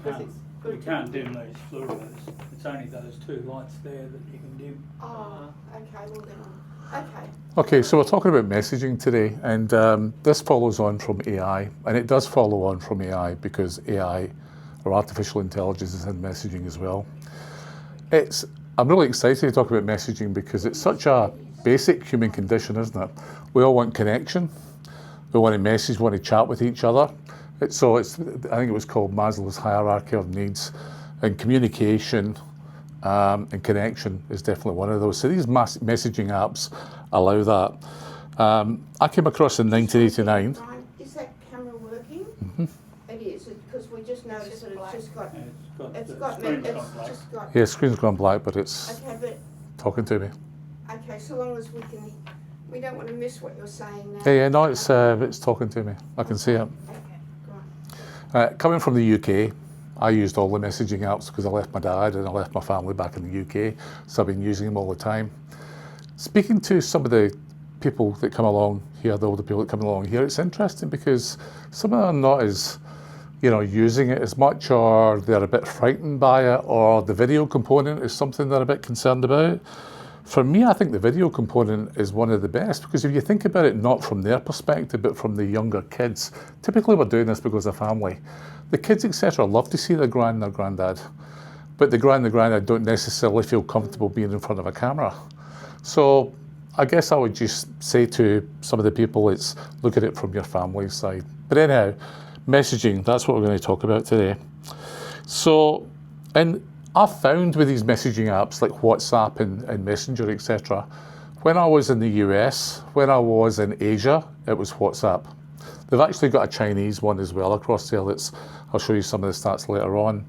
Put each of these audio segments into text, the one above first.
You can't dim those fluoros. It's only those two lights there that you can dim. Oh, okay, well then, okay. Okay, so we're talking about messaging today, and this follows on from AI, and it does follow on from AI because AI, or artificial intelligence, is in messaging as well. I'm really excited to talk about messaging because it's such a basic human condition, isn't it? We all want connection. We want to message, we want to chat with each other. I think it was called Maslow's hierarchy of needs, and communication and connection is definitely one of those. So these messaging apps allow that. I came across in 1989. Brian, is that camera working? Mm-hmm. It is, because we just noticed that it's just got, Screen's gone black. Yeah, screen's gone black, but it's Okay, but, talking to me. okay, so long as we don't want to miss what you're saying now. Yeah, no, it's talking to me. I can see it. Okay, right. Coming from the UK, I used all the messaging apps because I left my dad and I left my family back in the UK, so I've been using them all the time. Speaking to some of the people that come along here, the older people that come along here, it's interesting because some of them are not as, using it as much, or they're a bit frightened by it, or the video component is something they're a bit concerned about. For me, I think the video component is one of the best because if you think about it, not from their perspective, but from the younger kids, typically we're doing this because of family. The kids, etc., love to see their gran and their granddad, but the gran and the granddad don't necessarily feel comfortable being in front of a camera. So I guess I would just say to some of the people, it's look at it from your family side. But anyhow, messaging, that's what we're going to talk about today. So, and I've found with these messaging apps like WhatsApp and Messenger, etc., when I was in the US, when I was in Asia, it was WhatsApp. They've actually got a Chinese one as well across there I'll show you some of the stats later on.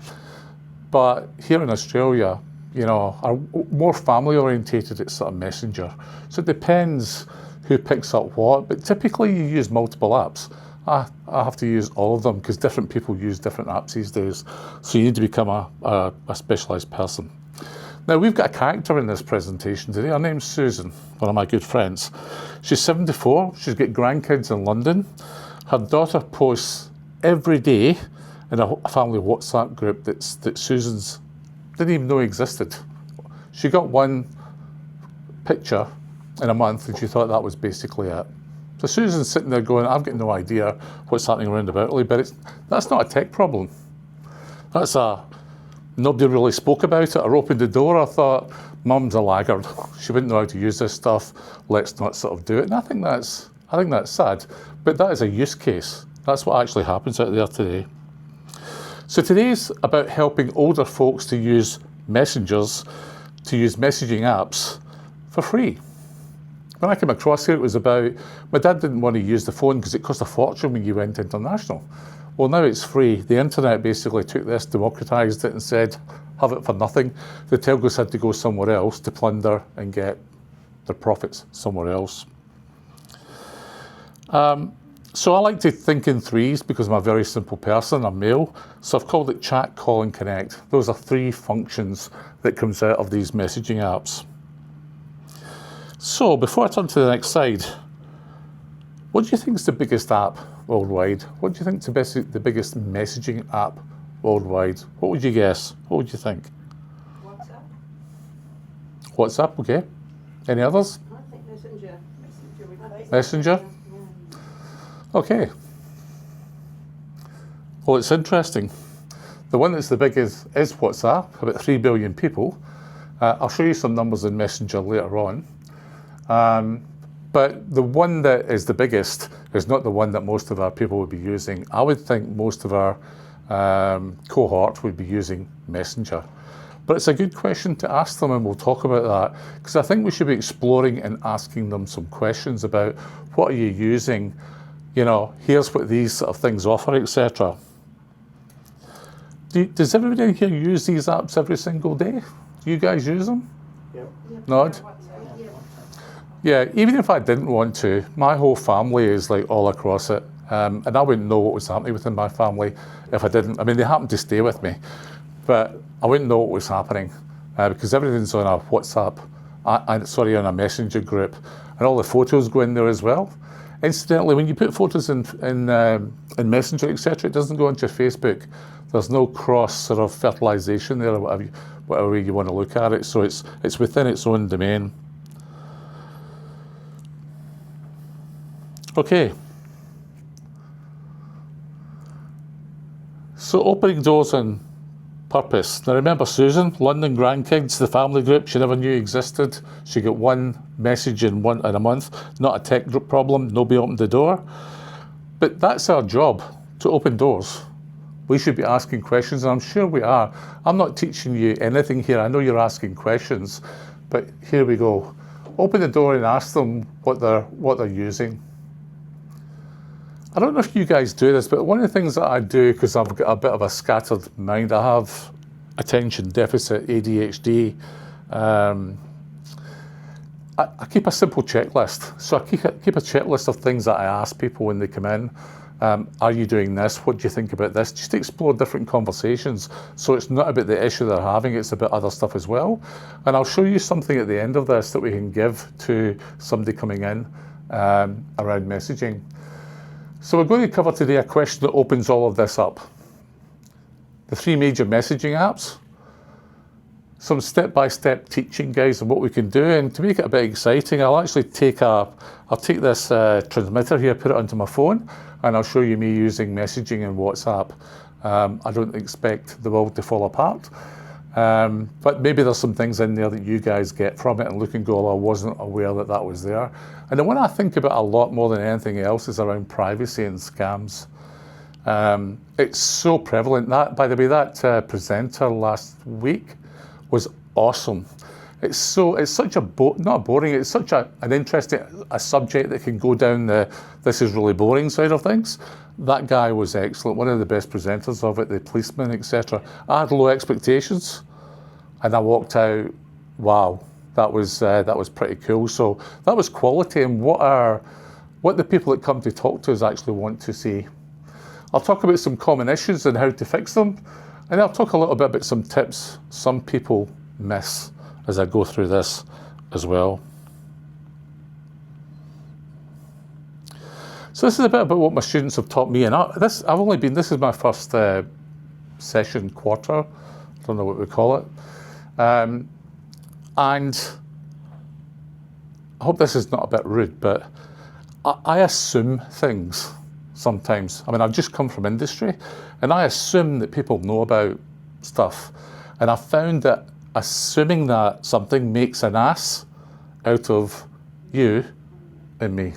But here in Australia, are more family orientated, it's sort of Messenger. So it depends who picks up what, but typically you use multiple apps. I have to use all of them because different people use different apps these days. So you need to become a specialised person. Now we've got a character in this presentation today. Her name's Susan, one of my good friends. She's 74, she's got grandkids in London. Her daughter posts every day in a family WhatsApp group that Susan's didn't even know existed. She got one picture in a month and she thought that was basically it. So Susan's sitting there going, I've got no idea what's happening around about Italy, but that's not a tech problem. Nobody really spoke about it or opened the door. I thought, Mum's a laggard. She wouldn't know how to use this stuff. Let's not sort of do it. And I think that's sad, but that is a use case. That's what actually happens out there today. So today's about helping older folks to use messengers, to use messaging apps for free. When I came across here, it was about, my dad didn't want to use the phone because it cost a fortune when you went international. Well, now it's free. The internet basically took this, democratised it and said, have it for nothing. The telcos had to go somewhere else to plunder and get their profits somewhere else. So I like to think in threes because I'm a very simple person, I'm male. So I've called it chat, call and connect. Those are three functions that comes out of these messaging apps. So before I turn to the next slide, what do you think is the biggest app worldwide? What do you think is the biggest messaging app worldwide? What would you guess? What would you think? WhatsApp? WhatsApp, okay. Any others? I think Messenger. Messenger? Okay. Well, it's interesting. The one that's the biggest is WhatsApp, about 3 billion people. I'll show you some numbers in Messenger later on. But the one that is the biggest is not the one that most of our people would be using. I would think most of our cohort would be using Messenger. But it's a good question to ask them, and we'll talk about that, because I think we should be exploring and asking them some questions about what are you using, here's what these sort of things offer, etc. Does everybody in here use these apps every single day? Do you guys use them? Yep. Nod? Yeah, even if I didn't want to, my whole family is like all across it. And I wouldn't know what was happening within my family if I didn't. I mean, they happen to stay with me, but I wouldn't know what was happening because everything's on a WhatsApp, on a Messenger group, and all the photos go in there as well. Incidentally, when you put photos in Messenger, etc., it doesn't go onto your Facebook. There's no cross sort of fertilization there, or whatever way you want to look at it. So it's within its own domain. Okay. So opening doors on purpose. Now remember Susan, London grandkids, the family group she never knew existed. She got one message in a month, not a tech group problem, nobody opened the door. But that's our job, to open doors. We should be asking questions, and I'm sure we are. I'm not teaching you anything here. I know you're asking questions, but here we go. Open the door and ask them what they're using. I don't know if you guys do this, but one of the things that I do, because I've got a bit of a scattered mind, I have attention deficit, ADHD. I keep a simple checklist. So I keep a checklist of things that I ask people when they come in. Are you doing this? What do you think about this? Just to explore different conversations. So it's not about the issue they're having, it's about other stuff as well. And I'll show you something at the end of this that we can give to somebody coming in around messaging. So we're going to cover today a question that opens all of this up. The 3 major messaging apps, some step-by-step teaching, guys, of what we can do, and to make it a bit exciting, I'll actually take this transmitter here, put it onto my phone, and I'll show you me using messaging and WhatsApp. I don't expect the world to fall apart, but maybe there's some things in there that you guys get from it and look and go, well, I wasn't aware that that was there. And the one I think about a lot more than anything else is around privacy and scams. It's so prevalent. That, by the way, that presenter last week was awesome. It's such a not boring. It's such an interesting subject that can go down the this is really boring side of things. That guy was excellent. One of the best presenters of it, the policeman, etc. I had low expectations, and I walked out. Wow, that was pretty cool. So that was quality, and what the people that come to talk to us actually want to see. I'll talk about some common issues and how to fix them, and I'll talk a little bit about some tips some people miss as I go through this as well. So this is a bit about what my students have taught me, and this is my first session quarter. I don't know what we call it, and I hope this is not a bit rude, but I assume things sometimes. I mean, I've just come from industry, and I assume that people know about stuff, and I've found that assuming that something makes an ass out of you and me.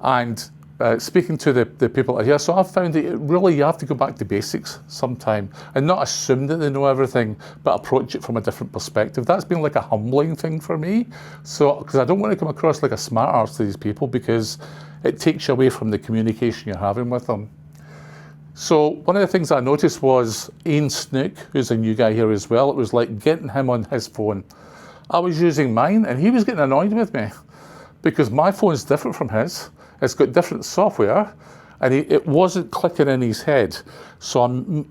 And speaking to the people here, so I've found that really you have to go back to basics sometime and not assume that they know everything, but approach it from a different perspective. That's been like a humbling thing for me. So, because I don't want to come across like a smart arse to these people, because it takes you away from the communication you're having with them. So one of the things I noticed was Ian Snook, who's a new guy here as well, it was like getting him on his phone. I was using mine and he was getting annoyed with me because my phone's different from his. It's got different software and it wasn't clicking in his head. So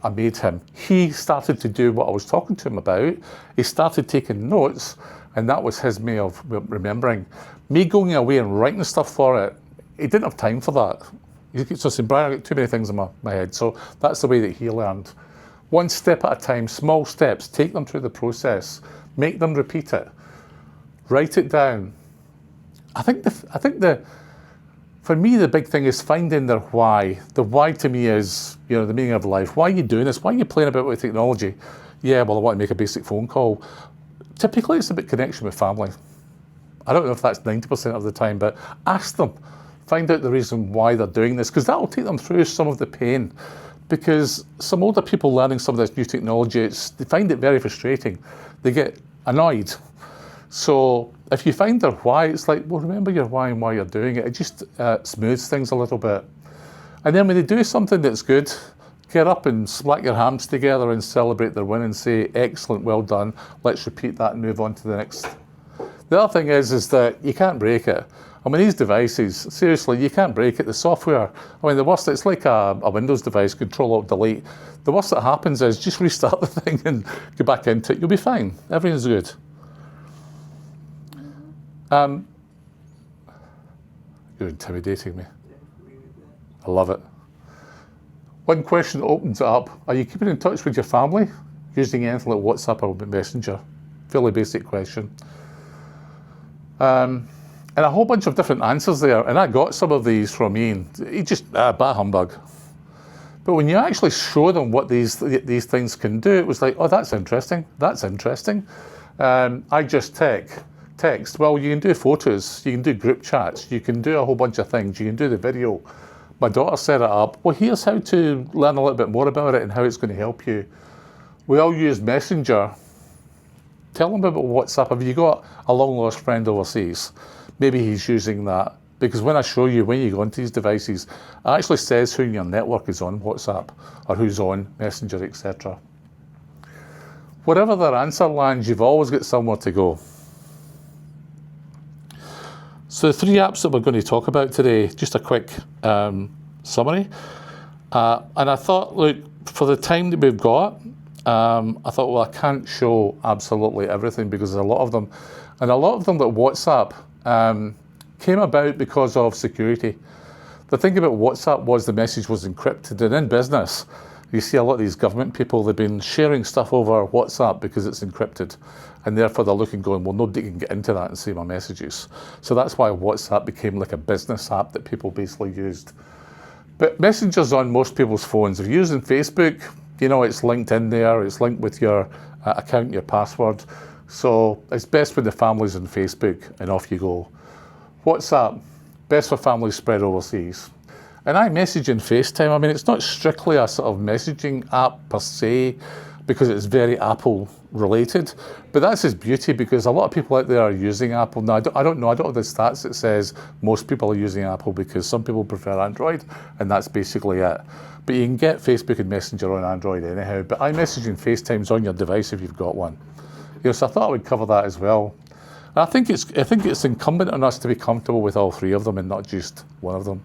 I made him. He started to do what I was talking to him about. He started taking notes, and that was his way of remembering. Me going away and writing stuff for it, he didn't have time for that. He keeps saying, Brian, I got too many things in my head. So that's the way that he learned. One step at a time, small steps, take them through the process, make them repeat it, write it down. I think for me, the big thing is finding their why. The why to me is, the meaning of life. Why are you doing this? Why are you playing about with technology? Yeah, well, I want to make a basic phone call. Typically, it's about connection with family. I don't know if that's 90% of the time, but ask them. Find out the reason why they're doing this, because that will take them through some of the pain. Because some older people learning some of this new technology, they find it very frustrating. They get annoyed. So if you find their why, it's like, well, remember your why and why you're doing it. It just smooths things a little bit. And then when they do something that's good, get up and smack your hands together and celebrate their win and say, excellent, well done. Let's repeat that and move on to the next. The other thing is that you can't break it. I mean, these devices, seriously, you can't break it. The software, I mean, the worst, it's like a Windows device, Control-Alt-Delete. The worst that happens is just restart the thing and go back into it. You'll be fine. Everything's good. You're intimidating me. I love it. One question opens it up. Are you keeping in touch with your family using anything like WhatsApp or Messenger? Fairly basic question. And a whole bunch of different answers there. And I got some of these from Ian. He just, bah humbug. But when you actually show them what these things can do, it was like, oh, that's interesting. That's interesting. I just text. Well, you can do photos. You can do group chats. You can do a whole bunch of things. You can do the video. My daughter set it up. Well, here's how to learn a little bit more about it and how it's going to help you. We all use Messenger. Tell them about WhatsApp. Have you got a long lost friend overseas? Maybe he's using that. Because when I show you, when you go into these devices, it actually says who in your network is on WhatsApp or who's on Messenger, etc. Whatever their answer lands, you've always got somewhere to go. So the 3 apps that we're going to talk about today, just a quick summary. And I thought, look, for the time that we've got, I thought, well, I can't show absolutely everything because there's a lot of them. And a lot of them that WhatsApp came about because of security. The thing about WhatsApp was the message was encrypted. And in business, you see a lot of these government people, they've been sharing stuff over WhatsApp because it's encrypted. And therefore they're looking going, well, nobody can get into that and see my messages. So that's why WhatsApp became like a business app that people basically used. But Messenger's on most people's phones. If you're using Facebook, you know, it's linked in there. It's linked with your account, your password. So it's best when the family's on Facebook and off you go. WhatsApp, best for families spread overseas. And iMessage and FaceTime, I mean, it's not strictly a sort of messaging app per se, because it's very Apple related, but that's its beauty because a lot of people out there are using Apple. Now, I don't know, I don't have the stats that says most people are using Apple because some people prefer Android, and that's basically it. But you can get Facebook and Messenger on Android anyhow, but iMessage and FaceTime's on your device if you've got one. You know, so I thought I would cover that as well. And I think it's incumbent on us to be comfortable with all 3 of them and not just one of them.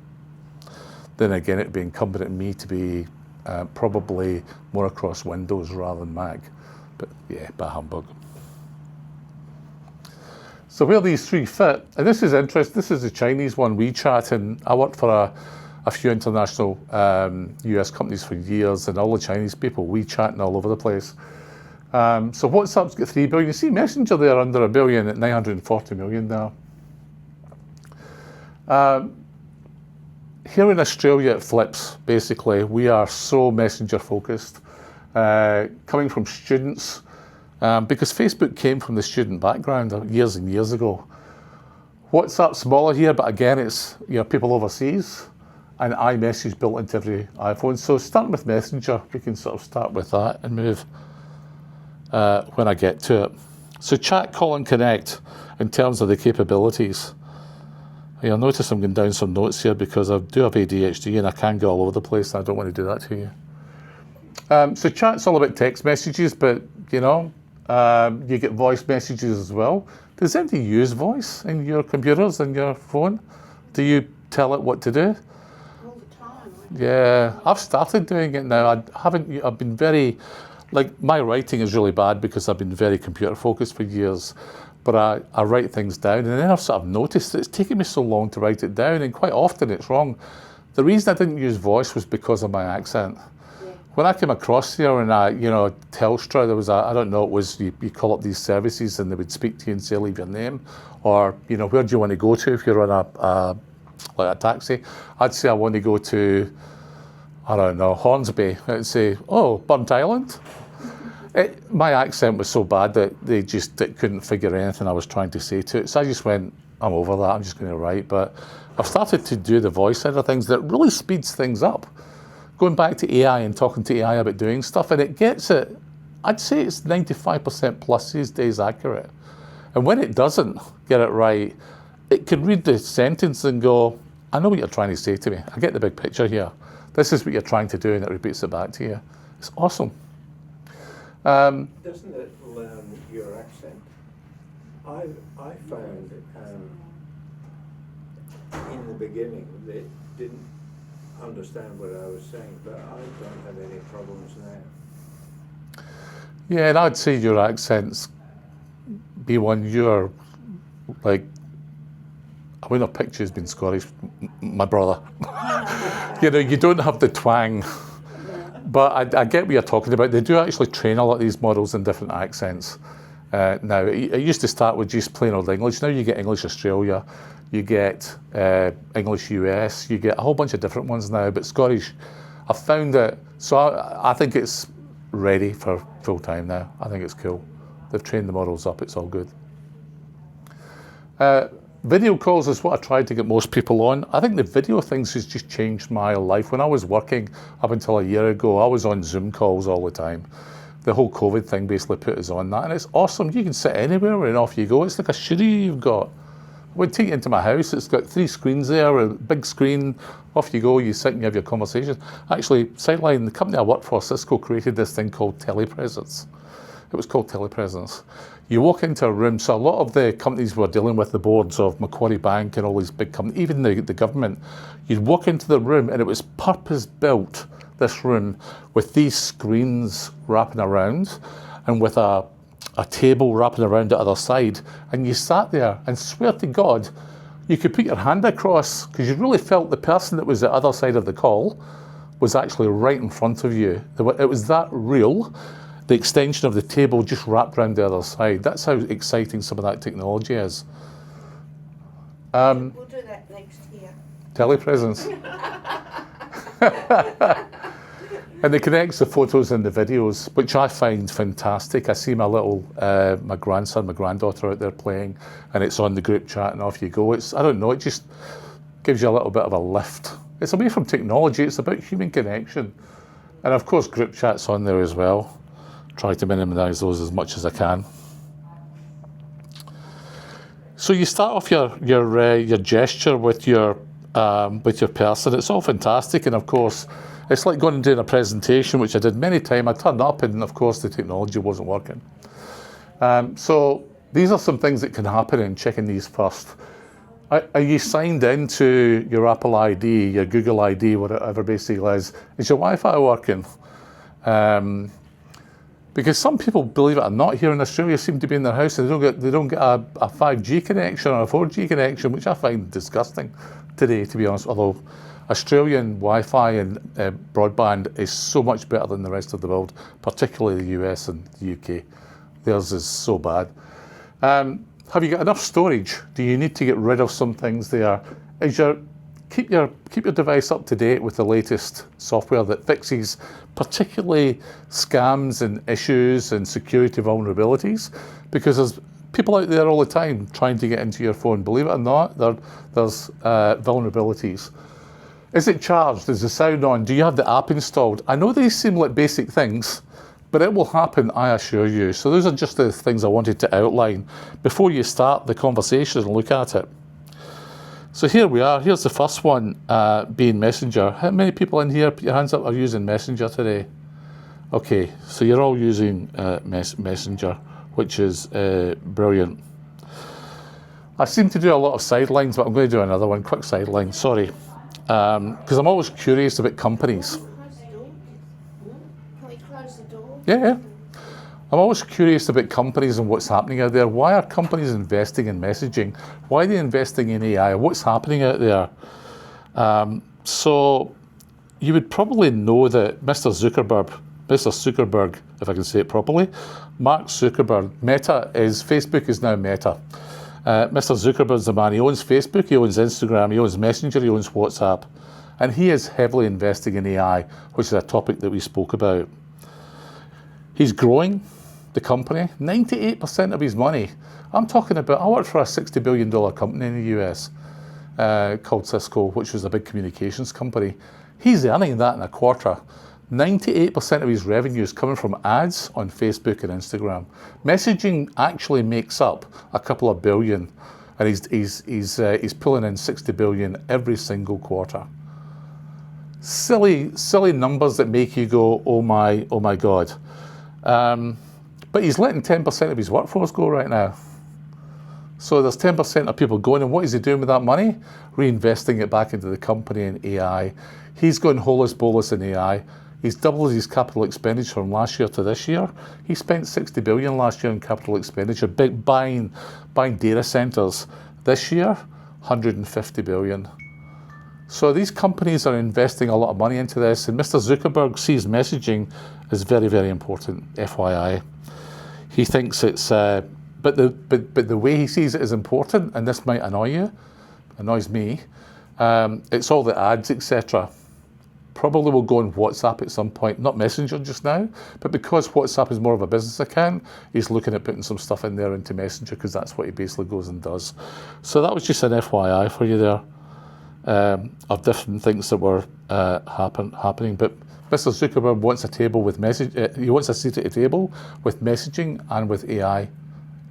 Then again, it'd be incumbent on me to be probably more across Windows rather than Mac. But yeah, bah humbug. So where these 3 fit, and this is interesting, this is the Chinese one, WeChat, and I worked for a few international US companies for years, and all the Chinese people WeChatting all over the place. So WhatsApp's got 3 billion. You see Messenger there under 1 billion at 940 million now. Here in Australia, it flips, basically. We are so Messenger focused, coming from students, because Facebook came from the student background years and years ago. WhatsApp's smaller here, but again, it's people overseas, and iMessage built into every iPhone. So starting with Messenger, we can sort of start with that and move when I get to it. So chat, call, and connect in terms of the capabilities. You'll notice I'm going down some notes here because I do have ADHD and I can go all over the place, and I don't want to do that to you. So chat's all about text messages, but you get voice messages as well. Does anybody use voice in your computers and your phone? Do you tell it what to do? All the time. Yeah, I've started doing it now. I've been very, like, my writing is really bad because I've been very computer focused for years. But I write things down, and then I've sort of noticed that it's taken me so long to write it down, and quite often it's wrong. The reason I didn't use voice was because of my accent. Yeah. When I came across here and Telstra, there was I don't know, it was, you call up these services and they would speak to you and say, leave your name, or, where do you want to go to if you're on a taxi? I'd say I want to go to, I don't know, Hornsby. I'd say, oh, Burnt Island. My accent was so bad that they couldn't figure anything I was trying to say to it. So I just went, I'm over that, I'm just going to write. But I've started to do the voice side of things that really speeds things up. Going back to AI and talking to AI about doing stuff, and it gets it, I'd say it's 95% plus these days accurate. And when it doesn't get it right, it can read the sentence and go, I know what you're trying to say to me. I get the big picture here. This is what you're trying to do, and it repeats it back to you. It's awesome. Doesn't it learn your accent? I found in the beginning they didn't understand what I was saying, but I don't have any problems now. Yeah, and I'd say your accents be one you're like, I wouldn't have pictured you as being Scottish, my brother. You don't have the twang. But I get what you're talking about. They do actually train a lot of these models in different accents. Now, it used to start with just plain old English. Now you get English Australia, you get English US, you get a whole bunch of different ones now. But Scottish, I've found that, so I think it's ready for full time now. I think it's cool. They've trained the models up, it's all good. Video calls is what I tried to get most people on. I think the video things has just changed my life. When I was working up until a year ago, I was on Zoom calls all the time. The whole COVID thing basically put us on that, and it's awesome. You can sit anywhere and off you go. It's like a studio you've got. I would take you into my house. It's got 3 screens there, a big screen. Off you go. You sit and you have your conversation. Actually, sideline, the company I work for, Cisco, created this thing called telepresence. It was called telepresence. You walk into a room, so a lot of the companies we're dealing with, the boards of Macquarie Bank and all these big companies, even the government, you'd walk into the room and it was purpose-built, this room, with these screens wrapping around and with a table wrapping around the other side. And you sat there and swear to God, you could put your hand across because you really felt the person that was the other side of the call was actually right in front of you. It was that real. The extension of the table just wrapped around the other side. That's how exciting some of that technology is. We'll do that next year. Telepresence. And it connects the photos and the videos, which I find fantastic. I see my little, my grandson, my granddaughter out there playing, and it's on the group chat and off you go. I don't know, it just gives you a little bit of a lift. It's away from technology, it's about human connection. And of course, group chat's on there as well. Try to minimise those as much as I can. So you start off your gesture with your person. It's all fantastic, and of course, it's like going and doing a presentation, which I did many times. I turned up, and of course, the technology wasn't working. So these are some things that can happen in checking these first. Are you signed into your Apple ID, your Google ID, whatever basically is? Is your Wi-Fi working? Because some people, believe it or not, here in Australia seem to be in their house and they don't get a 5G connection or a 4G connection, which I find disgusting today, to be honest. Although Australian Wi-Fi and broadband is so much better than the rest of the world, particularly the US and the UK. Theirs is so bad. Have you got enough storage? Do you need to get rid of some things there? Keep your device up to date with the latest software that fixes particularly scams and issues and security vulnerabilities, because there's people out there all the time trying to get into your phone. Believe it or not, there's vulnerabilities. Is it charged? Is the sound on? Do you have the app installed? I know these seem like basic things, but it will happen, I assure you. So those are just the things I wanted to outline before you start the conversation and look at it. So here we are. Here's the first one, being Messenger. How many people in here, put your hands up, are using Messenger today? Okay, so you're all using Messenger, which is brilliant. I seem to do a lot of sidelines, but I'm going to do another one, quick sideline, sorry. Because I'm always curious about companies. Close the door. Can we close the door? Yeah. I'm always curious about companies and what's happening out there. Why are companies investing in messaging? Why are they investing in AI? What's happening out there? So you would probably know that Mr. Zuckerberg, if I can say it properly, Mark Zuckerberg, Facebook is now Meta. Mr. Zuckerberg's the man. He owns Facebook, he owns Instagram, he owns Messenger, he owns WhatsApp. And he is heavily investing in AI, which is a topic that we spoke about. He's growing the company, 98% of his money. I'm talking about, I worked for a $60 billion company in the US called Cisco, which was a big communications company. He's earning that in a quarter. 98% of his revenue is coming from ads on Facebook and Instagram. Messaging actually makes up a couple of billion, and he's pulling in 60 billion every single quarter. Silly numbers that make you go, oh my God. But he's letting 10% of his workforce go right now. So there's 10% of people going, and what is he doing with that money? Reinvesting it back into the company in AI. He's going holus bolus in AI. He's doubled his capital expenditure from last year to this year. He spent 60 billion last year in capital expenditure, buying data centers. This year, 150 billion. So these companies are investing a lot of money into this, and Mr. Zuckerberg sees messaging as very, very important, FYI. He thinks it's, but the way he sees it is important, and this might annoy you, annoys me, it's all the ads, etc. Probably will go on WhatsApp at some point, not Messenger just now, but because WhatsApp is more of a business account, he's looking at putting some stuff in there into Messenger because that's what he basically goes and does. So that was just an FYI for you there of different things that were happening. But Mr. Zuckerberg wants a table with he wants a seat at a table with messaging and with AI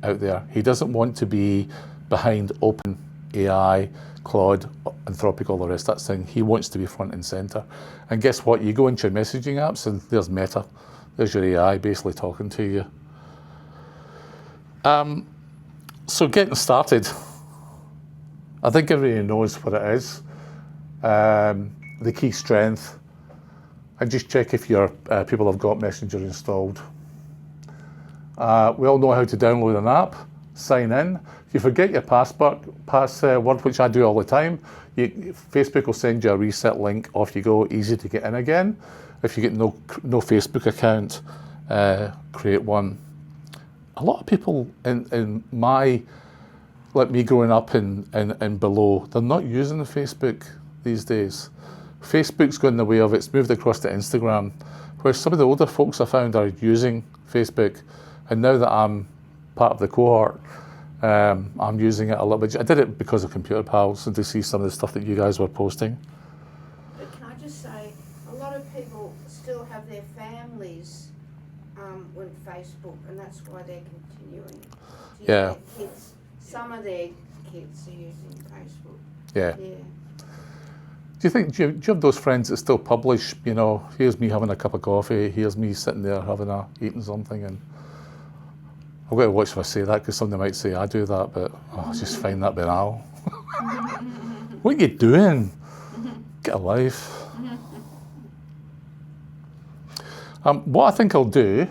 out there. He doesn't want to be behind open AI, Claude, Anthropic, all the rest of that thing. He wants to be front and center. And guess what? You go into your messaging apps and there's Meta. There's your AI basically talking to you. So getting started, I think everybody knows what it is. The key strength. And just check if your people have got Messenger installed. We all know how to download an app, sign in. If you forget your password, which I do all the time, Facebook will send you a reset link, off you go, easy to get in again. If you get no Facebook account, create one. A lot of people in my, like me growing up and below, they're not using the Facebook these days. Facebook's gone the way of it's moved across to Instagram, where some of the older folks I found are using Facebook, and now that I'm part of the cohort, I'm using it a little bit. I did it because of Computer Pals and to see some of the stuff that you guys were posting. But can I just say, a lot of people still have their families on Facebook, and that's why they're continuing. So Yeah. Kids, some of their kids are using Facebook. Yeah. Yeah. Do you have those friends that still publish, here's me having a cup of coffee, here's me sitting there eating something, and I've got to watch if I say that because somebody might say I do that, but I just find that banal. What are you doing? Get a life. What I think I'll do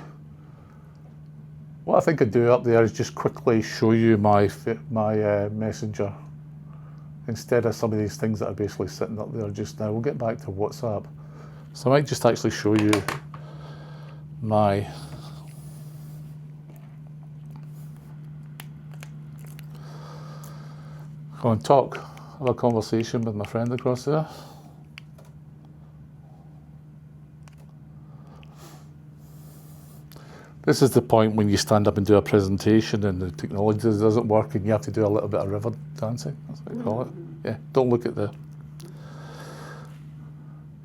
up there is just quickly show you my Messenger instead of some of these things that are basically sitting up there just now. We'll get back to WhatsApp. So I might just actually show you my go and talk, have a conversation with my friend across there. This is the point when you stand up and do a presentation and the technology doesn't work and you have to do a little bit of river dancing, that's what I call it. Yeah, don't look at the...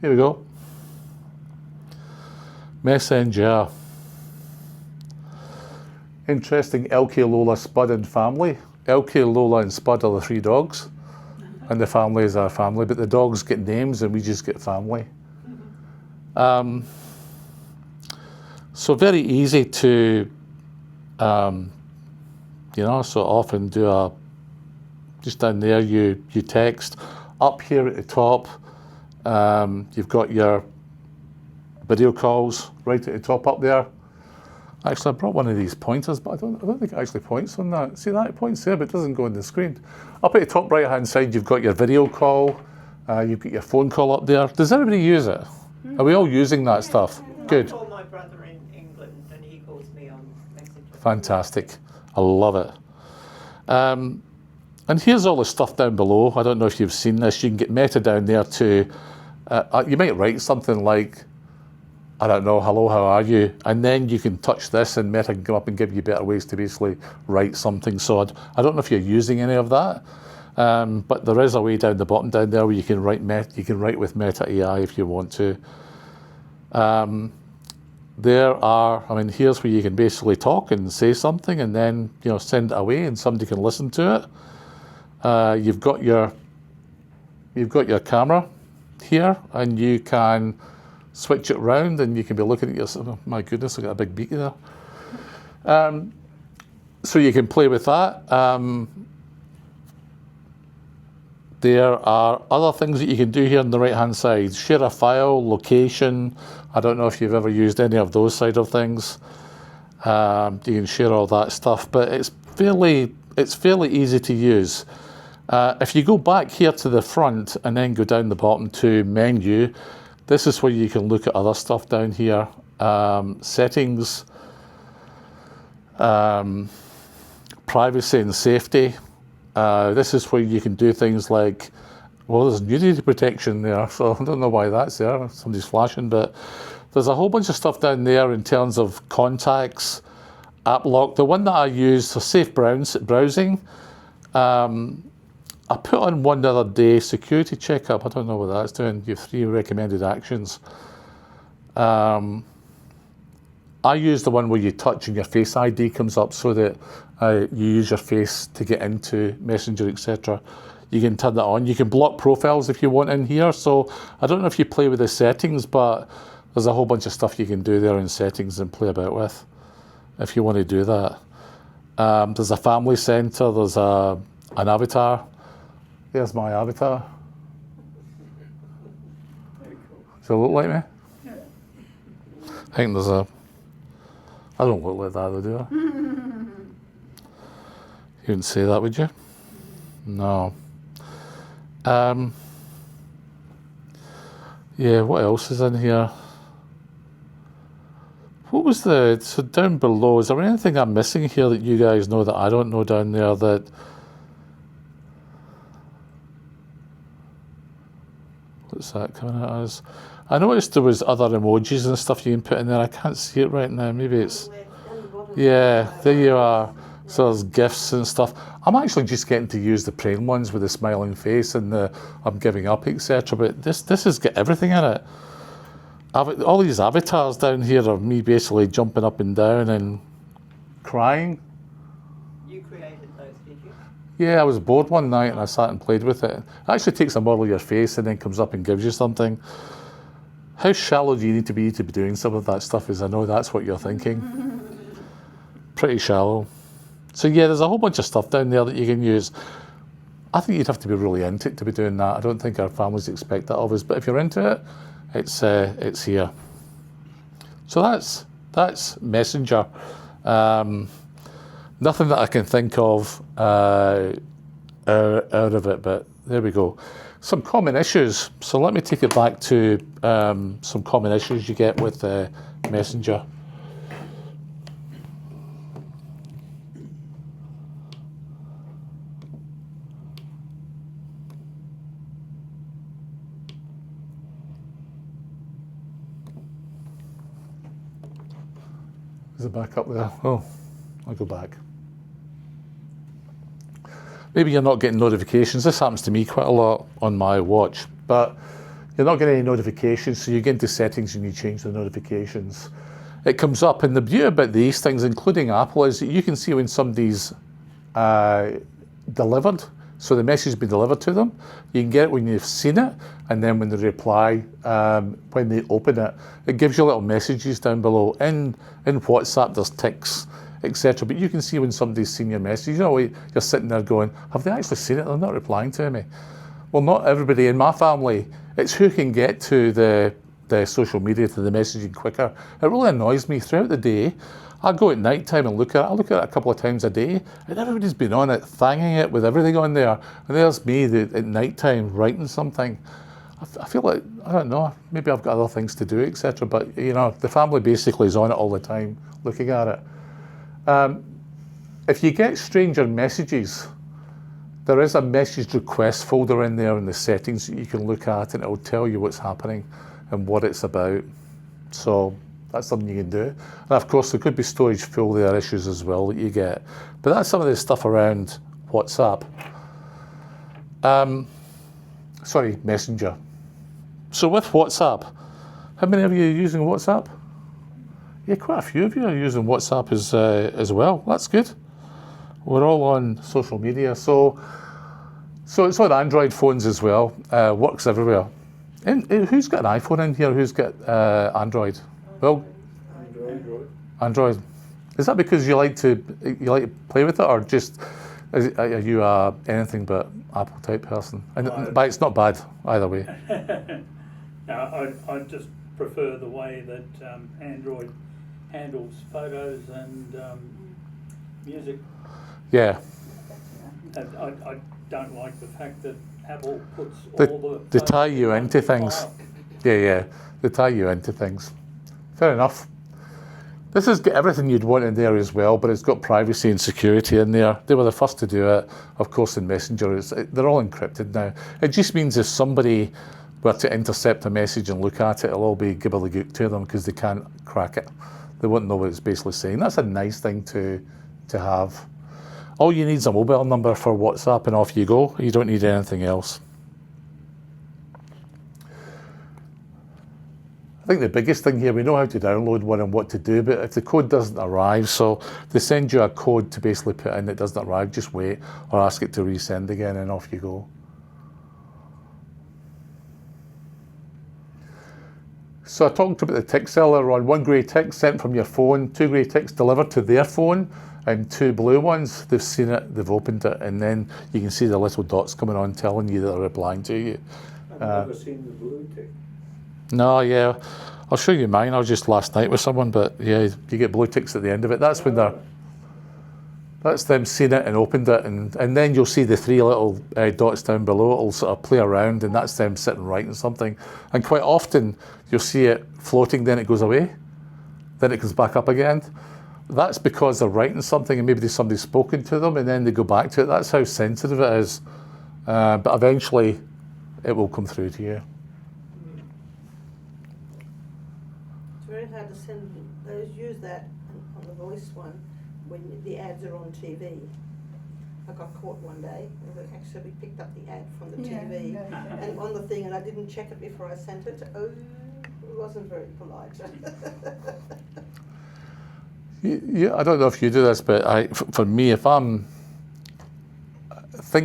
Here we go. Messenger. Interesting, Elke, Lola, Spud and family. Elke, Lola and Spud are the 3 dogs and the family is our family, but the dogs get names and we just get family. So very easy to, so often do just down there you text. Up here at the top, you've got your video calls right at the top up there. Actually, I brought one of these pointers, but I don't think it actually points on that. See that? It points there, but it doesn't go on the screen. Up at the top right-hand side, you've got your video call. You've got your phone call up there. Does everybody use it? Are we all using that stuff? Good. I call my brother in England and he calls me on Messenger. Fantastic. I love it. And here's all the stuff down below. I don't know if you've seen this. You can get Meta down there to, you might write something like, I don't know, hello, how are you? And then you can touch this and Meta can come up and give you better ways to basically write something. So I don't know if you're using any of that, but there is a way down the bottom down there where you can write with Meta AI if you want to. Here's where you can basically talk and say something and then send it away and somebody can listen to it. You've got your camera here and you can switch it round and you can be looking at yourself. Oh, my goodness, I got a big beaky there. So you can play with that. There are other things that you can do here on the right hand side. Share a file, location. I don't know if you've ever used any of those side of things. You can share all that stuff, but it's fairly easy to use. If you go back here to the front and then go down the bottom to menu, this is where you can look at other stuff down here. Settings, privacy and safety. This is where you can do things like, well, there's nudity protection there, so I don't know why that's there. Somebody's flashing, but there's a whole bunch of stuff down there in terms of contacts, app lock. The one that I use for safe browsing, I put on one the other day, security checkup. I don't know what that's doing. You have 3 recommended actions. I use the one where you touch and your Face ID comes up so that you use your face to get into Messenger, etc. You can turn that on. You can block profiles if you want in here. So I don't know if you play with the settings, but there's a whole bunch of stuff you can do there in settings and play about with if you want to do that. There's a family center. There's an avatar. There's my avatar. Very cool. Does it look like me? Yeah. I think there's a... I don't look like that though, do I? You wouldn't say that, would you? No. Yeah, what else is in here? What was so down below, is there anything I'm missing here that you guys know that I don't know down there that... What's that coming out as? I noticed there was other emojis and stuff you can put in there. I can't see it right now. Maybe it's... Yeah, there you are. So there's GIFs and stuff. I'm actually just getting to use the plain ones with the smiling face and the I'm giving up, etc. But this has got everything in it. All these avatars down here are me basically jumping up and down and crying. You created those, did you? Yeah, I was bored one night and I sat and played with it. It actually takes a model of your face and then comes up and gives you something. How shallow do you need to be doing some of that stuff? Is I know that's what you're thinking. Pretty shallow. So yeah, there's a whole bunch of stuff down there that you can use. I think you'd have to be really into it to be doing that. I don't think our families expect that of us, but if you're into it, it's here. So that's Messenger. Nothing that I can think of out of it, but there we go. Some common issues. So let me take it back to some common issues you get with Messenger. Is it back up there? Oh, I'll go back. Maybe you're not getting notifications. This happens to me quite a lot on my watch, but you're not getting any notifications, so you get into settings and you change the notifications. It comes up, and the beauty about these things, including Apple, is that you can see when somebody's delivered, so the message has been delivered to them. You can get it when you've seen it, and then when they reply, when they open it, it gives you little messages down below. In WhatsApp, there's ticks, etc. But you can see when somebody's seen your message. You know, you're sitting there going, have they actually seen it? They're not replying to me. Well, not everybody in my family. It's who can get to the social media, to the messaging quicker. It really annoys me throughout the day. I go at night time and look at it. I look at it a couple of times a day, and everybody's been on it, thanging it with everything on there. And there's me at night time writing something. I feel like, I don't know, maybe I've got other things to do, etc. But, you know, the family basically is on it all the time, looking at it. If you get stranger messages, there is a message request folder in there in the settings that you can look at, and it will tell you what's happening and what it's about. So that's something you can do. And of course, there could be storage full there issues as well that you get. But that's some of the stuff around WhatsApp. Sorry, Messenger. So with WhatsApp, how many of you are using WhatsApp? Yeah, quite a few of you are using WhatsApp as well. That's good. We're all on social media. So it's on Android phones as well. Works everywhere. And who's got an iPhone in here? Who's got Android? Well, Android. Is that because you like to play with it, or just are you anything but Apple type person? And but it's not bad either way. No, I just prefer the way that Android handles photos and music. Yeah. don't like the fact that Apple puts They- all the. they photos tie you in into one things. file. Yeah, they tie you into things. Fair enough. This has got everything you'd want in there as well, but it's got privacy and security in there. They were the first to do it. Of course, in Messenger, they're all encrypted now. It just means if somebody were to intercept a message and look at it, it'll all be gobbledygook to them because they can't crack it. They won't know what it's basically saying. That's a nice thing to have. All you need is a mobile number for WhatsApp and off you go. You don't need anything else. I think the biggest thing here, we know how to download one and what to do, but if the code doesn't arrive, so they send you a code to basically put in, it doesn't arrive, just wait or ask it to resend again and off you go. So I talked about the ticks earlier on. 1 grey tick sent from your phone, 2 grey ticks delivered to their phone, and 2 blue ones, they've seen it, they've opened it, and then you can see the little dots coming on telling you that they're replying to you. I've never seen the blue tick. No, yeah. I'll show you mine. I was just last night with someone, but yeah, you get blue ticks at the end of it. That's when that's them seeing it and opened it, and then you'll see the 3 little dots down below. It'll sort of play around, and that's them sitting writing something. And quite often you'll see it floating, then it goes away, then it comes back up again. That's because they're writing something, and maybe somebody's spoken to them, and then they go back to it. That's how sensitive it is. But eventually, it will come through to you. It's very hard to send those, use that on the voice one when the ads are on TV. I got caught one day, and it actually picked up the ad from the TV and on the thing, and I didn't check it before I sent it. Oh, it wasn't very polite. Yeah, I don't know if you do this, but for me, if I'm I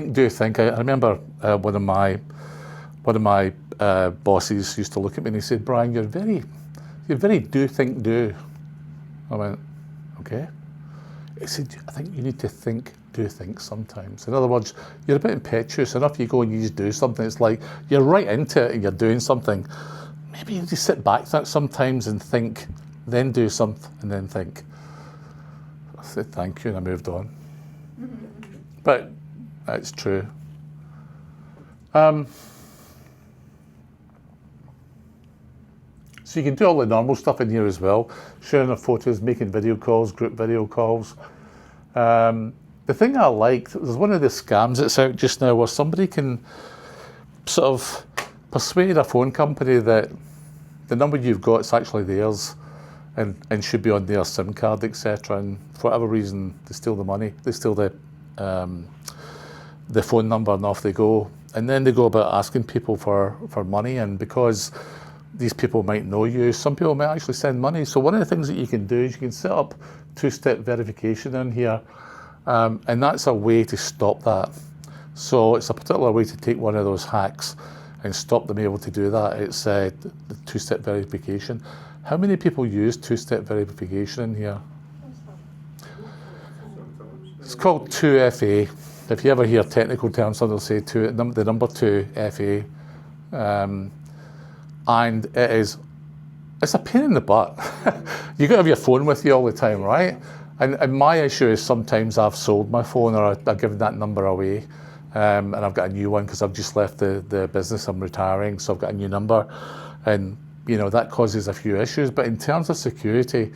remember one of my bosses used to look at me and he said, "Brian, you're very do think do." I went, "Okay." He said, "I think you need to do think sometimes." In other words, you're a bit impetuous, and off you go and you just do something. It's like you're right into it and you're doing something. Maybe you just sit back sometimes and think, then do something, and then think. I said thank you and I moved on. But that's true. So you can do all the normal stuff in here as well, sharing of photos, making video calls, group video calls. The thing I liked, there's one of the scams that's out just now where somebody can sort of persuade a phone company that the number you've got is actually theirs and should be on their SIM card, etc. And for whatever reason, they steal the money, they steal the phone number and off they go. And then they go about asking people for money, and because these people might know you, some people might actually send money. So one of the things that you can do is you can set up 2-step verification in here, and that's a way to stop that. So it's a particular way to take one of those hacks and stop them able to do that. It's the 2-step verification. How many people use 2-step verification in here? It's called 2FA. If you ever hear technical terms, somebody will say the number 2FA. And it's a pain in the butt. You got to have your phone with you all the time, right? And my issue is sometimes I've sold my phone or I've given that number away, and I've got a new one because I've just left the business, I'm retiring, so I've got a new number, and that causes a few issues. But in terms of security,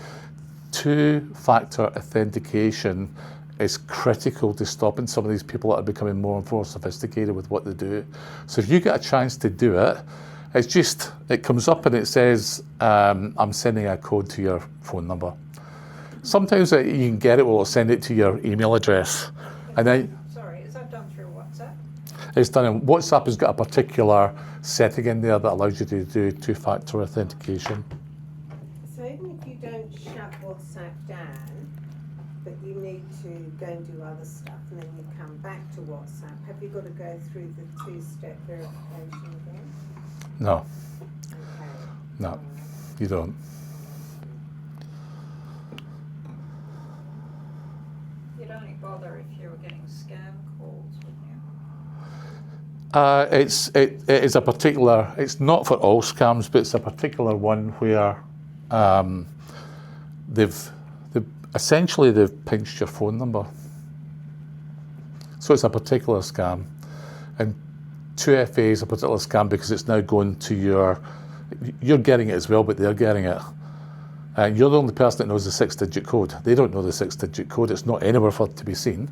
2-factor authentication is critical to stopping some of these people that are becoming more and more sophisticated with what they do. So if you get a chance to do it, it comes up and it says, I'm sending a code to your phone number. Sometimes you can get it, it'll send it to your email address. And then Sorry, is that done through WhatsApp? it's done in WhatsApp has got a particular setting in there that allows you to do 2-factor authentication. So even if you don't shut WhatsApp down, but you need to go and do other stuff, and then you come back to WhatsApp, have you got to go through the 2-step verification again? No, Okay. no, you don't. You'd only bother if you were getting scam calls, wouldn't you? It is a particular, it's not for all scams, but it's a particular one where they've essentially pinched your phone number. So it's a particular scam. And 2FA is a particular scam because it's now going to you're getting it as well, but they're getting it. And you're the only person that knows the 6-digit code. They don't know the 6-digit code. It's not anywhere for it to be seen.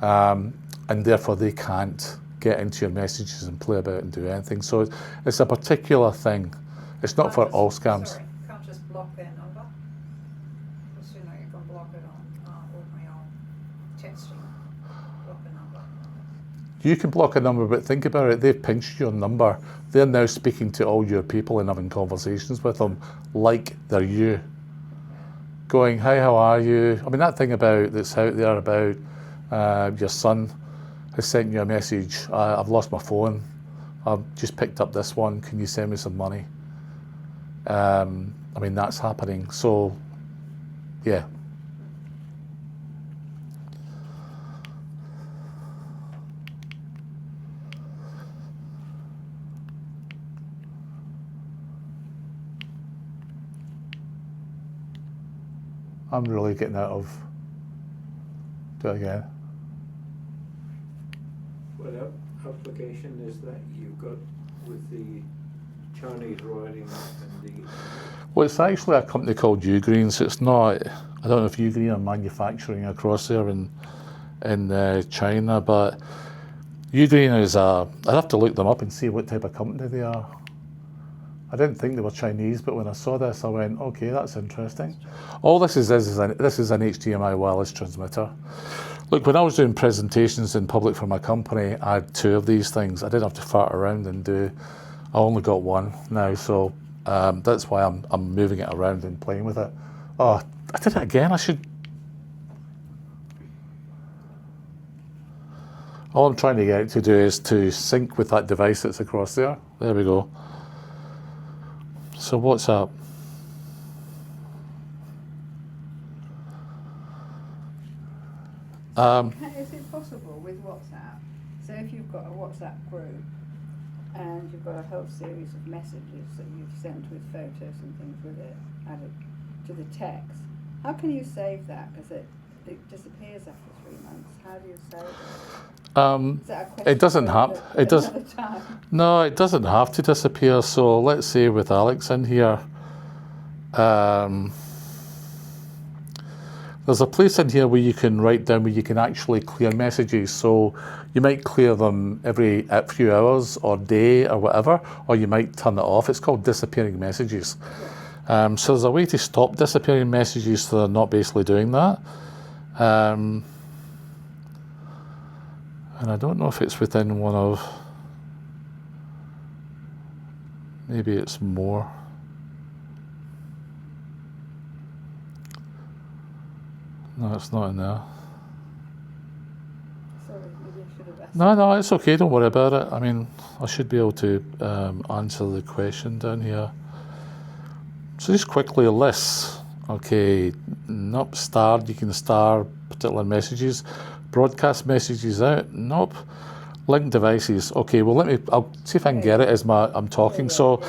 And therefore they can't get into your messages and play about and do anything. So it's a particular thing. It's not for all scams. Sorry, can't just block their number. Because you can block it on ordinary old texting. Block a number. You can block a number, but think about it. They've pinched your number. They're now speaking to all your people and having conversations with them like they're you. Going, hi, how are you? I mean, that thing that's out there about your son has sent you a message. I've lost my phone. I've just picked up this one. Can you send me some money? I mean, that's happening. So, yeah. I'm really getting out of. Do it again. What application is that you've got with the Chinese writing and the... Well, it's actually a company called Ugreen, so it's not, I don't know if Ugreen are manufacturing across there in China, but Ugreen is I'd have to look them up and see what type of company they are. I didn't think they were Chinese, but when I saw this, I went, okay, that's interesting. All this is an HDMI wireless transmitter. Look, when I was doing presentations in public for my company, I had 2 of these things. I didn't have to fart around and I only got 1 now, so that's why I'm moving it around and playing with it. Oh, I did it again. All I'm trying to get it to do is to sync with that device that's across there. There we go. So what's up? Is it possible with WhatsApp? So if you've got a WhatsApp group and you've got a whole series of messages that you've sent with photos and things with it added to the text, how can you save that? Because it disappears after 3 months. How do you save it? Is that a question It doesn't for have. It does. another time? No, it doesn't have to disappear. So let's say with Alex in here, there's a place in here where you can write down where you can actually clear messages. So you might clear them every few hours or day or whatever, or you might turn it off. It's called disappearing messages. So there's a way to stop disappearing messages so they're not basically doing that. And I don't know if it's within one of, maybe it's more. No, it's not in there. Sorry, maybe I should have asked. No, it's okay, don't worry about it. I mean, I should be able to answer the question down here. So just quickly lists. Okay, not starred, you can star particular messages. Broadcast messages out, nope. Linked devices, okay, well I'll see if I can get it as I'm talking. So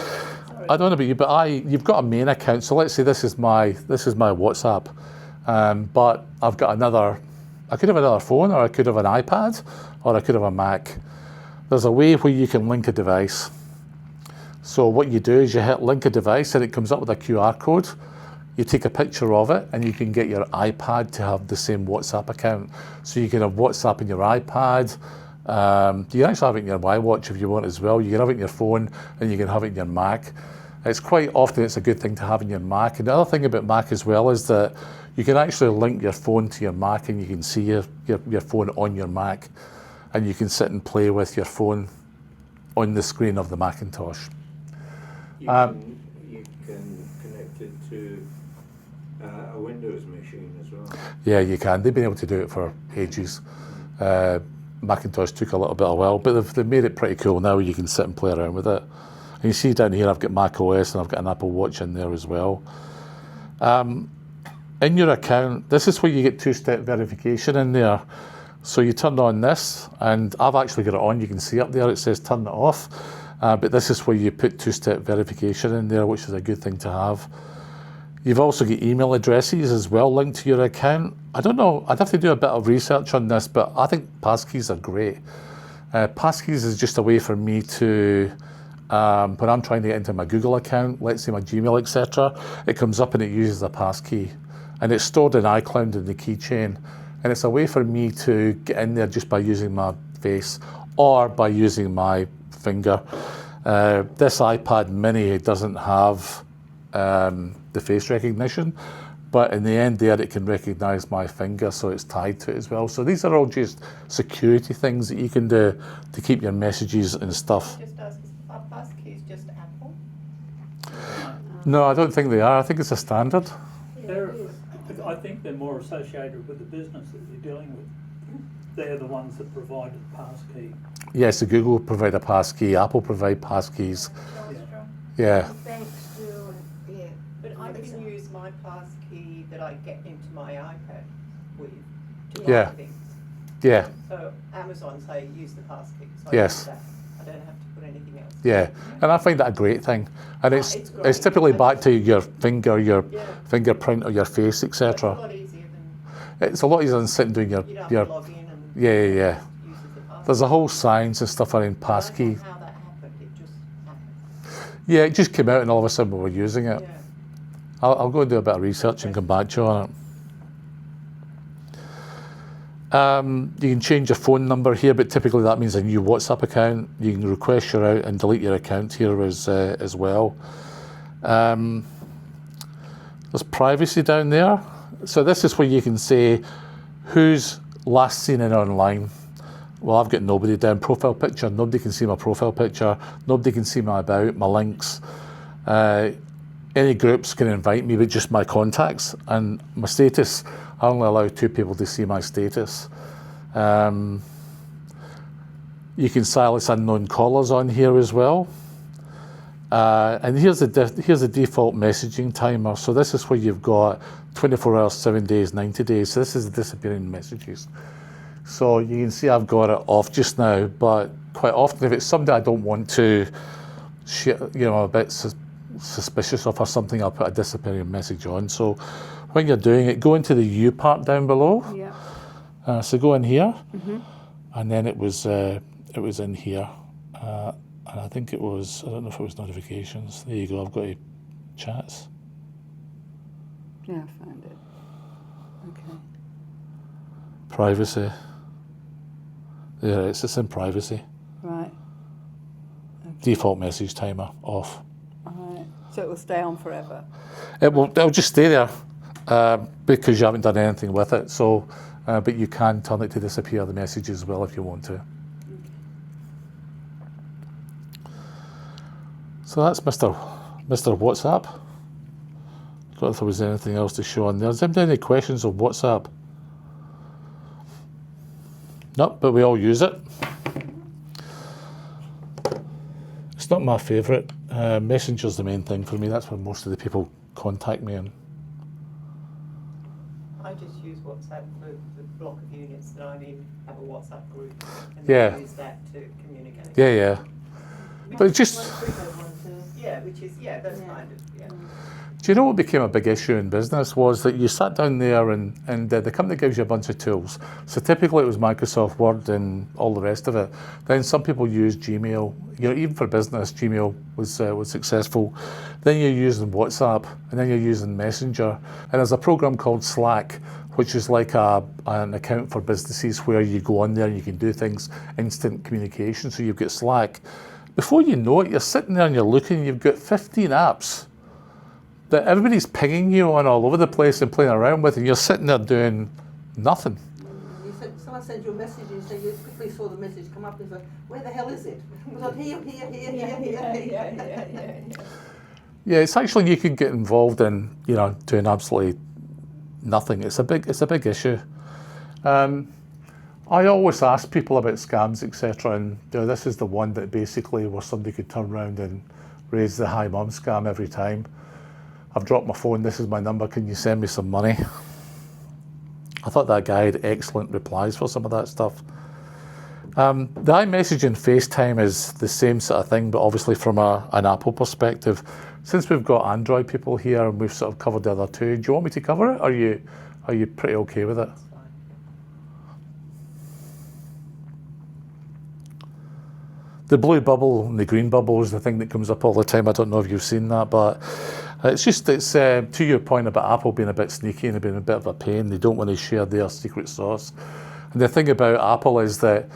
I don't know about you, but you've got a main account. So let's say this is my WhatsApp. But I've got I could have another phone, or I could have an iPad, or I could have a Mac. There's a way where you can link a device. So what you do is you hit link a device and it comes up with a QR code. You take a picture of it and you can get your iPad to have the same WhatsApp account. So you can have WhatsApp in your iPad. You can actually have it in your iWatch if you want as well. You can have it in your phone and you can have it in your Mac. It's quite often it's a good thing to have in your Mac. And the other thing about Mac as well is that you can actually link your phone to your Mac and you can see your phone on your Mac. And you can sit and play with your phone on the screen of the Macintosh. You can connect it to a Windows machine as well. Yeah, you can. They've been able to do it for ages. Macintosh took a little bit of a while, but they've made it pretty cool now. You can sit and play around with it. And you see down here, I've got Mac OS and I've got an Apple Watch in there as well. In your account, this is where you get two-step verification in there. So you turn on this, and I've actually got it on. You can see up there it says turn it off. But this is where you put two-step verification in there, which is a good thing to have. You've also got email addresses as well linked to your account. I don't know, I'd have to do a bit of research on this, but I think passkeys are great. Passkeys is just a way for me to, when I'm trying to get into my Google account, let's say my Gmail, etc., it comes up and it uses a passkey. And it's stored in iCloud in the keychain. And it's a way for me to get in there just by using my face or by using my finger. This iPad mini doesn't have the face recognition, but in the end there it can recognise my finger, so it's tied to it as well. So these are all just security things that you can do to keep your messages and stuff. Just ask, are passkeys just Apple? No, I don't think they are. I think it's a standard. I think they're more associated with the business that you're dealing with. They're the ones that provide the passkey. Yes, so Google provide a passkey, Apple provide passkeys. Yeah. Banks do, and, yeah. But I can use my passkey that I get into my iPad with to Yeah. buy things. Yeah, So Amazon say use the passkey, so I Yes. use that. I don't have to put anything else. yeah. And I find that a great thing. And It's it's great. typically back to your finger, your Yeah. fingerprint or your face, It's a etc. lot easier than It's a lot easier than sitting doing you don't have your to log in and yeah. use the passkey. There's a whole science and stuff around I don't passkey. know how that happened, it just happened. Yeah, it just came out and all of a sudden we were using it. Yeah. I'll go and do a bit of research and come back to you on it. You can change your phone number here, but typically that means a new WhatsApp account. You can request your out and delete your account here as well. There's privacy down there. So this is where you can say who's last seen in online. Well, I've got nobody down. Profile picture, nobody can see my profile picture. Nobody can see my about, my links. Any groups can invite me, but just my contacts and my status. I only allow 2 people to see my status. You can silence unknown callers on here as well. And here's the default messaging timer. So this is where you've got 24 hours, 7 days, 90 days. So this is the disappearing messages. So you can see I've got it off just now, but quite often if it's somebody I don't want to share, a bit suspicious of or something, I'll put a disappearing message on. So when you're doing it, go into the U part down below. Yeah. So go in here, and then it was in here, and I think it was, I don't know if it was notifications. There you go. I've got chats. Yeah, I found it. Okay. Privacy. There it is. It's in privacy. Right. Default message timer off. Alright. So it will stay on forever. It'll just stay there because you haven't done anything with it. So, but you can turn it to disappear the message as well if you want to. So that's Mr. WhatsApp. I don't know if there was anything else to show on there. Is there any questions of WhatsApp? No, but we all use it. It's not my favourite. Messenger's the main thing for me. That's where most of the people contact me in. I just use WhatsApp for the block of units that I'm in, have a WhatsApp group, and Yeah. then use that to communicate. Yeah. But it's just, Yeah, which is, that's kind of, yeah. do you know what became a big issue in business was that you sat down there and the company gives you a bunch of tools. So typically it was Microsoft Word and all the rest of it. Then some people use Gmail. Even for business, Gmail was successful. Then you're using WhatsApp, and then you're using Messenger. And there's a program called Slack, which is like an account for businesses where you go on there and you can do things, instant communication. So you've got Slack. Before you know it, you're sitting there and you're looking, you've got 15 apps that everybody's pinging you on all over the place and playing around with, and you're sitting there doing nothing. Someone sent you a message and you quickly saw the message come up and said, where the hell is it? It was on here. Yeah, it's actually, you can get involved in, doing absolutely nothing. It's a big issue. I always ask people about scams, etc. And this is the one that basically where somebody could turn around and raise the hi mum scam every time. I've dropped my phone, this is my number, can you send me some money? I thought that guy had excellent replies for some of that stuff. The iMessage and FaceTime is the same sort of thing, but obviously from an Apple perspective. Since we've got Android people here and we've sort of covered the other two, do you want me to cover it? Or are you pretty okay with it? the blue bubble and the green bubble is the thing that comes up all the time. I don't know if you've seen that, but it's to your point about Apple being a bit sneaky and being a bit of a pain. They don't want to share their secret sauce. And the thing about Apple is that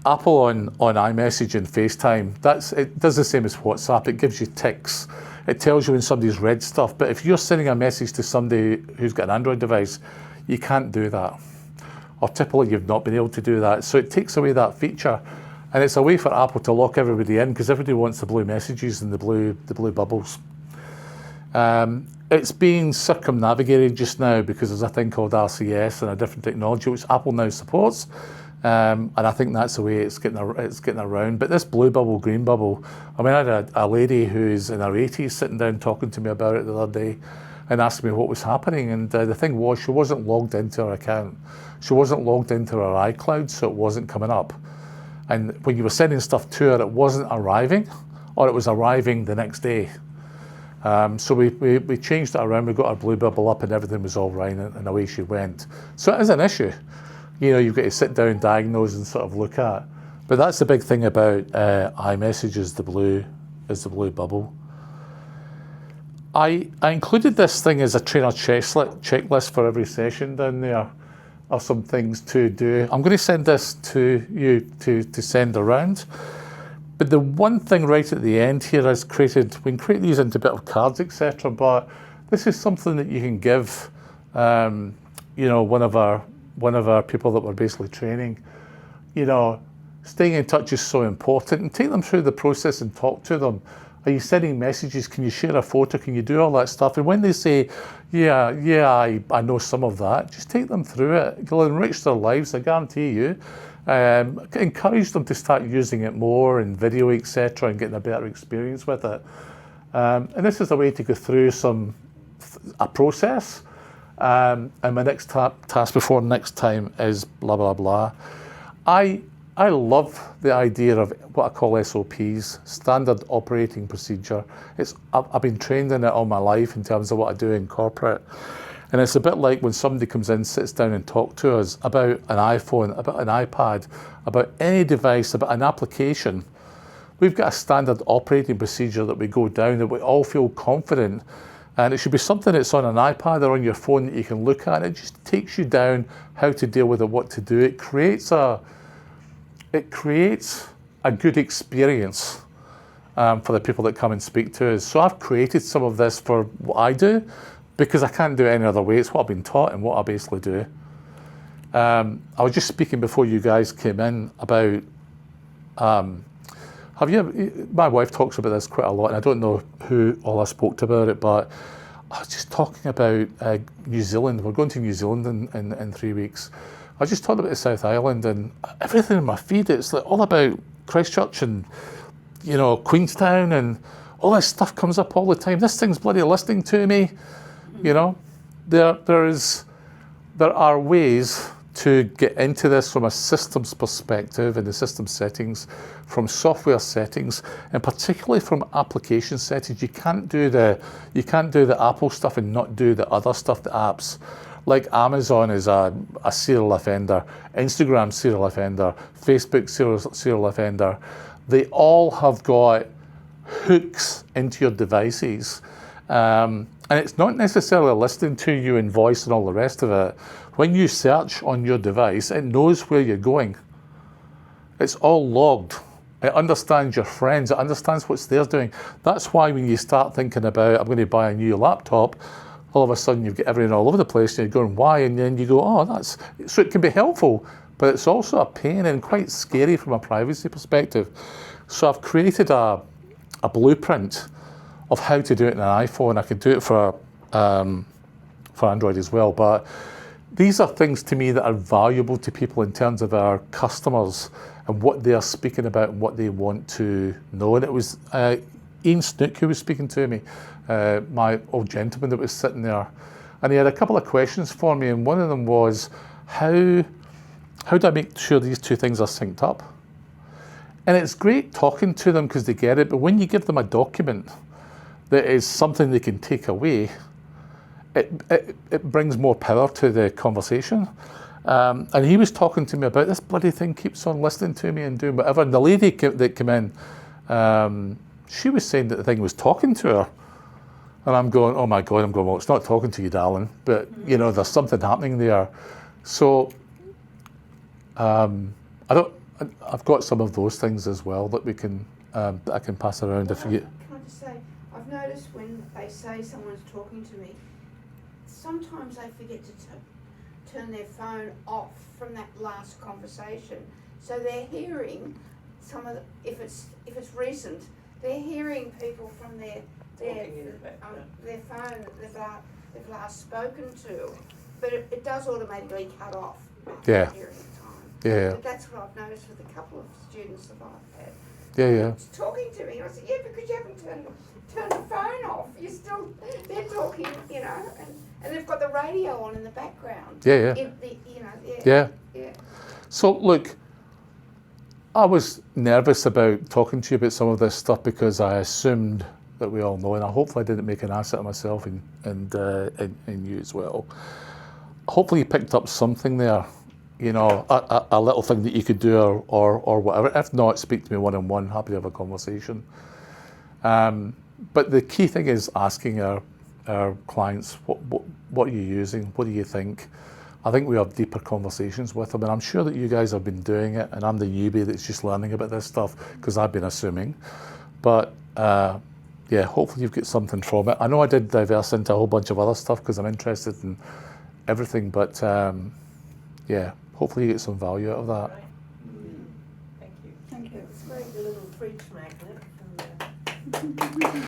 Apple on iMessage and FaceTime, it does the same as WhatsApp. It gives you ticks. It tells you when somebody's read stuff. But if you're sending a message to somebody who's got an Android device, you can't do that. Or typically you've not been able to do that. So it takes away that feature. And it's a way for Apple to lock everybody in because everybody wants the blue messages and the blue bubbles. It's being circumnavigated just now because there's a thing called RCS and a different technology which Apple now supports. And I think that's the way it's getting around. But this blue bubble, green bubble, I mean, I had a lady who's in her 80s sitting down talking to me about it the other day and asking me what was happening. And the thing was, she wasn't logged into her account. She wasn't logged into her iCloud, so it wasn't coming up. And when you were sending stuff to her, it wasn't arriving, or it was arriving the next day. So we changed it around, we got our blue bubble up and everything was all right, and away she went. So it is an issue. You know, you've got to sit down, diagnose and sort of look at. But that's the big thing about iMessage is the blue bubble. I included this thing as a trainer checklist for every session down there of some things to do. I'm going to send this to you to send around. But the one thing right at the end here is we can create these into a bit of cards, etc. But this is something that you can give, you know, one of our people that we're basically training. You know, staying in touch is so important, and take them through the process and talk to them. Are you sending messages? Can you share a photo? Can you do all that stuff? And when they say, yeah, I know some of that, just take them through it. It'll enrich their lives, I guarantee you. Encourage them to start using it more in video, etc., and getting a better experience with it. And this is a way to go through a process. And my next task before next time is blah, blah, blah. I love the idea of what I call SOPs, standard operating procedure. I've been trained in it all my life in terms of what I do in corporate. And it's a bit like when somebody comes in, sits down and talks to us about an iPhone, about an iPad, about any device, about an application. We've got a standard operating procedure that we go down that we all feel confident. And it should be something that's on an iPad or on your phone that you can look at. It just takes you down how to deal with it, what to do. It creates a good experience for the people that come and speak to us. So I've created some of this for what I do because I can't do it any other way. It's what I've been taught and what I basically do. I was just speaking before you guys came in about, my wife talks about this quite a lot, and I don't know who all I spoke to about it, but I was just talking about New Zealand. We're going to New Zealand in 3 weeks. I just talked about the South Island, and everything in my feed, it's like all about Christchurch and, you know, Queenstown, and all this stuff comes up all the time. This thing's bloody listening to me, you know. There are ways to get into this from a systems perspective and the system settings, from software settings, and particularly from application settings. You can't do the Apple stuff and not do the other stuff, the apps. Like Amazon is a serial offender, Instagram serial offender, Facebook serial offender. They all have got hooks into your devices. And it's not necessarily listening to you in voice and all the rest of it. When you search on your device, it knows where you're going. It's all logged. It understands your friends. It understands what they're doing. That's why when you start thinking about, I'm going to buy a new laptop, all of a sudden you've got everything all over the place and you're going, why? And then you go, oh, so it can be helpful, but it's also a pain and quite scary from a privacy perspective. So I've created a blueprint of how to do it in an iPhone. I could do it for Android as well, but these are things to me that are valuable to people in terms of our customers and what they are speaking about and what they want to know. And it was Ian Snook who was speaking to me, my old gentleman that was sitting there, and he had a couple of questions for me, and one of them was, how do I make sure these two things are synced up? And it's great talking to them because they get it, but when you give them a document that is something they can take away, it brings more power to the conversation. And he was talking to me about this bloody thing, keeps on listening to me and doing whatever. And the lady that came in, she was saying that the thing was talking to her. And I'm going, oh my God, well, it's not talking to you, darling. But, you know, there's something happening there. So I've got some of those things as well that we can, that I can pass around if you. Can I just say, I've noticed when they say someone's talking to me, sometimes they forget to turn their phone off from that last conversation. So they're hearing some of the, if it's recent, they're hearing people from their Talking in the background. their phone that they've last spoken to, but it does automatically cut off after Yeah. a period of time. Yeah, But that's what I've noticed with a couple of students that I've had. yeah. It's talking to me. I said, yeah, because you haven't turned the phone off. They're talking, you know, and they've got the radio on in the background. Yeah. Yeah. Yeah. So look, I was nervous about talking to you about some of this stuff because I assumed that we all know, and I hopefully didn't make an ass out of myself and you as well. Hopefully you picked up something there, you know, a little thing that you could do or whatever. If not, speak to me one-on-one, happy to have a conversation. But the key thing is asking our clients, what are you using? What do you think? I think we have deeper conversations with them, and I'm sure that you guys have been doing it, and I'm the newbie that's just learning about this stuff because I've been assuming. But yeah, hopefully you've got something from it. I know I did diverse into a whole bunch of other stuff because I'm interested in everything, but yeah, hopefully you get some value out of that. Right. Thank you. Thank you. It's like a little fridge magnet from the